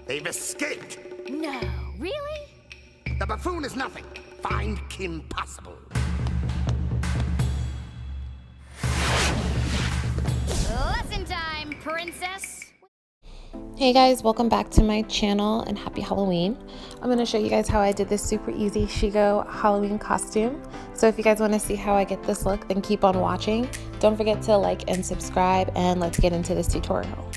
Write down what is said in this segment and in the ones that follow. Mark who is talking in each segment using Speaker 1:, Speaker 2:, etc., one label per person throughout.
Speaker 1: They've escaped.
Speaker 2: No, really?
Speaker 1: The buffoon is nothing. Find Kim Possible.
Speaker 2: Lesson time, princess.
Speaker 3: Hey guys, welcome back to my channel and happy Halloween. I'm going to show you guys how I did this super easy SHEGO Halloween costume. So if you guys want to see how I get this look, then keep on watching. Don't forget to like and subscribe, and let's get into this tutorial.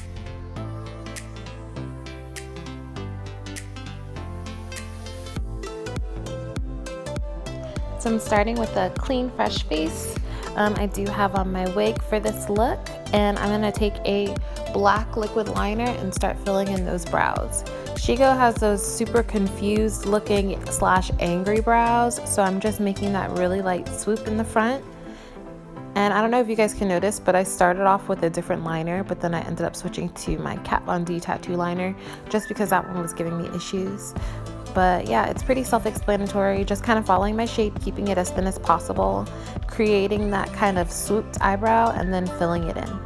Speaker 3: So I'm starting with a clean, fresh face. I do have on my wig for this look, and I'm going to take a black liquid liner and start filling in those brows. SHEGO has those super confused looking / angry brows, so I'm just making that really light swoop in the front. And I don't know if you guys can notice, but I started off with a different liner, but then I ended up switching to my Kat Von D tattoo liner just because that one was giving me issues. But yeah, it's pretty self-explanatory, just kind of following my shape, keeping it as thin as possible, creating that kind of swooped eyebrow, and then filling it in.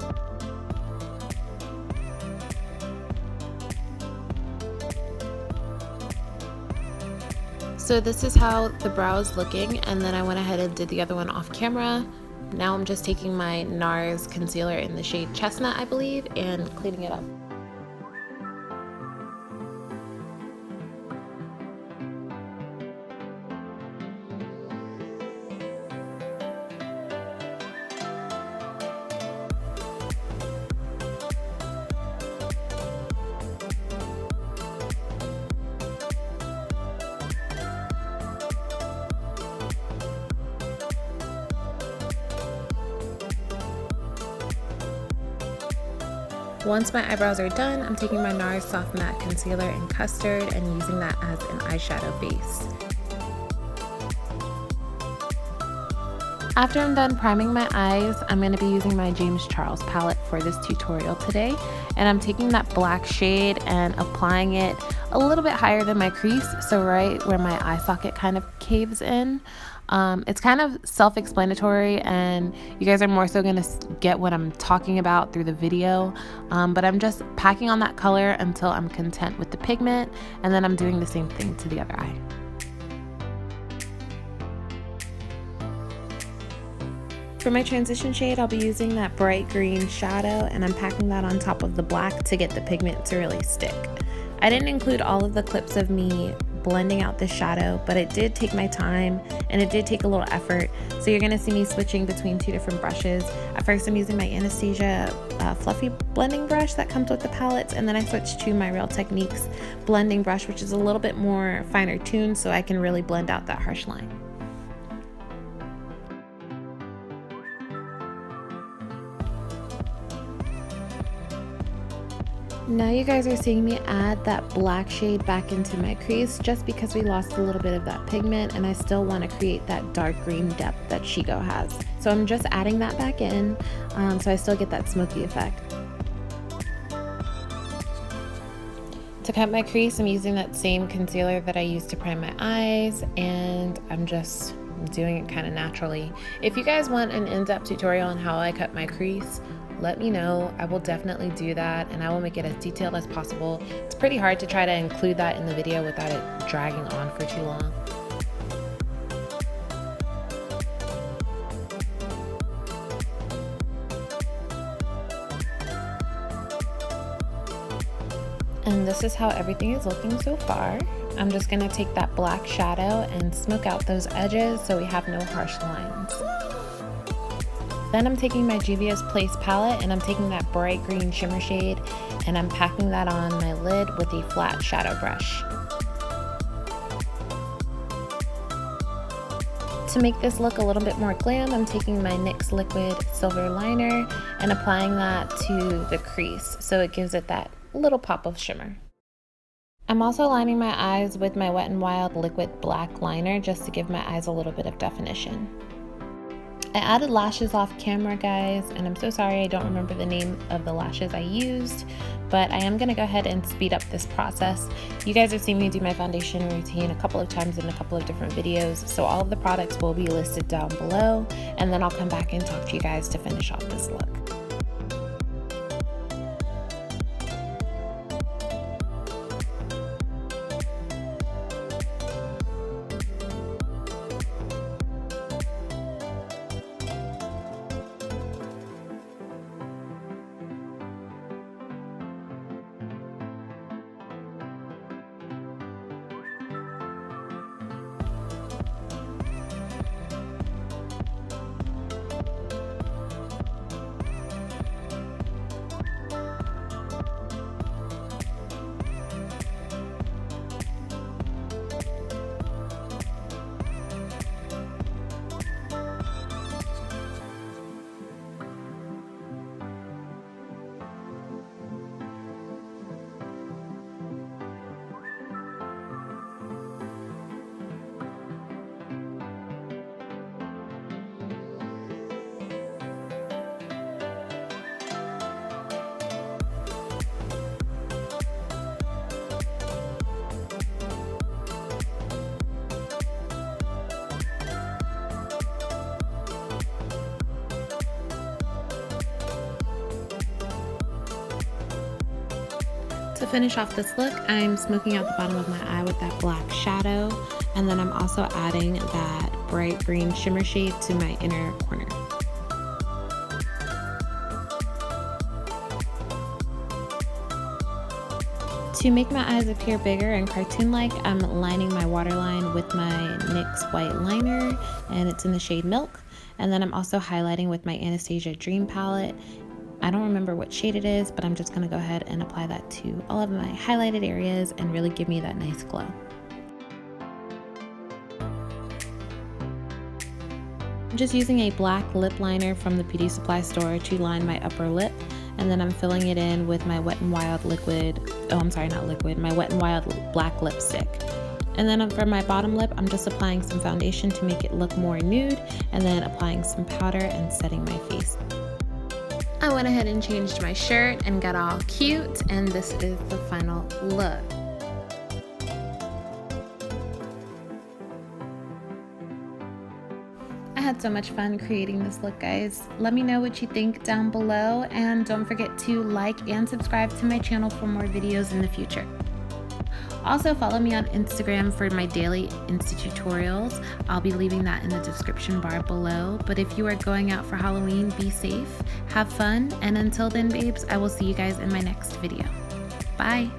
Speaker 3: So this is how the brow is looking, and then I went ahead and did the other one off camera. Now I'm just taking my NARS concealer in the shade Chestnut, I believe, and cleaning it up. Once my eyebrows are done, I'm taking my NARS Soft Matte Concealer in Custard and using that as an eyeshadow base. After I'm done priming my eyes, I'm going to be using my James Charles palette for this tutorial today. And I'm taking that black shade and applying it a little bit higher than my crease, so right where my eye socket kind of caves in. It's kind of self-explanatory, and you guys are more so going to get what I'm talking about through the video, but I'm just packing on that color until I'm content with the pigment, and then I'm doing the same thing to the other eye. For my transition shade, I'll be using that bright green shadow, and I'm packing that on top of the black to get the pigment to really stick. I didn't include all of the clips of me blending out the shadow, but it did take my time and it did take a little effort. So you're going to see me switching between two different brushes. At first I'm using my Anastasia fluffy blending brush that comes with the palettes, and then I switched to my Real Techniques blending brush, which is a little bit more finer tuned, so I can really blend out that harsh line. Now you guys are seeing me add that black shade back into my crease just because we lost a little bit of that pigment, and I still want to create that dark green depth that SHEGO has. So I'm just adding that back in so I still get that smoky effect. To cut my crease, I'm using that same concealer that I used to prime my eyes, and I'm just doing it kind of naturally. If you guys want an in-depth tutorial on how I cut my crease, let me know. I will definitely do that, and I will make it as detailed as possible. It's pretty hard to try to include that in the video without it dragging on for too long. And this is how everything is looking so far. I'm just going to take that black shadow and smoke out those edges so we have no harsh lines. Then I'm taking my Juvia's Place palette, and I'm taking that bright green shimmer shade, and I'm packing that on my lid with a flat shadow brush. To make this look a little bit more glam, I'm taking my NYX Liquid Silver Liner and applying that to the crease so it gives it that little pop of shimmer. I'm also lining my eyes with my Wet n Wild Liquid Black Liner just to give my eyes a little bit of definition. I added lashes off camera, guys, and I'm so sorry I don't remember the name of the lashes I used, but I am going to go ahead and speed up this process. You guys have seen me do my foundation routine a couple of times in a couple of different videos, so all of the products will be listed down below, and then I'll come back and talk to you guys to finish off this look. To finish off this look, I'm smoking out the bottom of my eye with that black shadow, and then I'm also adding that bright green shimmer shade to my inner corner. To make my eyes appear bigger and cartoon-like, I'm lining my waterline with my NYX white liner, and it's in the shade Milk. And then I'm also highlighting with my Anastasia Dream palette. I don't remember what shade it is, but I'm just gonna go ahead and apply that to all of my highlighted areas and really give me that nice glow. I'm just using a black lip liner from the beauty supply store to line my upper lip, and then I'm filling it in with my Wet n Wild liquid, my Wet n Wild black lipstick. And then for my bottom lip, I'm just applying some foundation to make it look more nude, and then applying some powder and setting my face. I went ahead and changed my shirt and got all cute, and this is the final look. I had so much fun creating this look, guys. Let me know what you think down below, and don't forget to like and subscribe to my channel for more videos in the future. Also follow me on Instagram for my daily Insta tutorials. I'll be leaving that in the description bar below. But if you are going out for Halloween, be safe, have fun, and until then, babes, I will see you guys in my next video. Bye!